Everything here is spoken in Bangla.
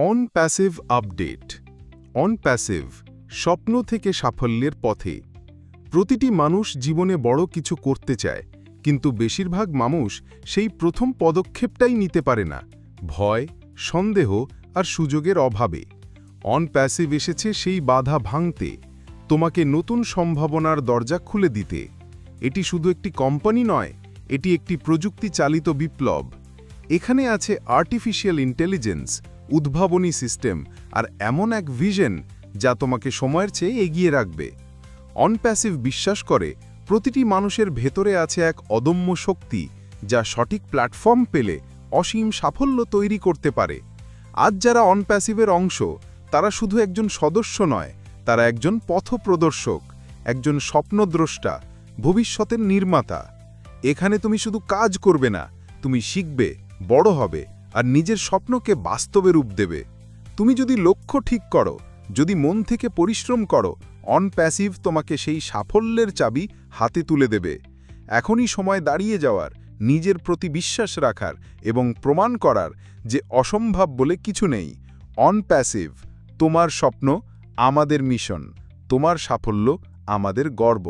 On passive update. On passive স্বপ্ন থেকে সাফল্যের পথে। প্রতিটি মানুষ জীবনে বড় কিছু করতে চায়, কিন্তু বেশিরভাগ মানুষ সেই প্রথম পদক্ষেপটাই নিতে পারে না, ভয়, সন্দেহ আর সুযোগের অভাবে। অন প্যাসিভ এসেছে সেই বাধা ভাঙতে, তোমাকে নতুন সম্ভাবনার দরজা খুলে দিতে। এটি শুধু একটি কোম্পানি নয়, এটি একটি প্রযুক্তি চালিত বিপ্লব। এখানে আছে আর্টিফিশিয়াল ইন্টেলিজেন্স, উদ্ভাবনী সিস্টেম আর এমন এক ভিশন যা তোমাকে সময়ের চেয়ে এগিয়ে রাখবে। অন প্যাসিভ বিশ্বাস করে প্রতিটি মানুষের ভেতরে আছে এক অদম্য শক্তি, যা সঠিক প্ল্যাটফর্ম পেলে অসীম সাফল্য তৈরি করতে পারে। আজ যারা অন প্যাসিভের অংশ, তারা শুধু একজন সদস্য নয়, তারা একজন পথপ্রদর্শক, একজন স্বপ্নদ্রষ্টা, ভবিষ্যতের নির্মাতা। এখানে তুমি শুধু কাজ করবে না, তুমি শিখবে, বড় হবে আর নিজের স্বপ্নকে বাস্তবে রূপ দেবে। তুমি যদি লক্ষ্য ঠিক করো, যদি মন থেকে পরিশ্রম করো, অন প্যাসিভ তোমাকে সেই সাফল্যের চাবি হাতে তুলে দেবে। এখনই সময় দাঁড়িয়ে যাওয়ার, নিজের প্রতি বিশ্বাস রাখার এবং প্রমাণ করার যে অসম্ভব বলে কিছু নেই। অন প্যাসিভ, তোমার স্বপ্ন আমাদের মিশন, তোমার সাফল্য আমাদের গর্ব।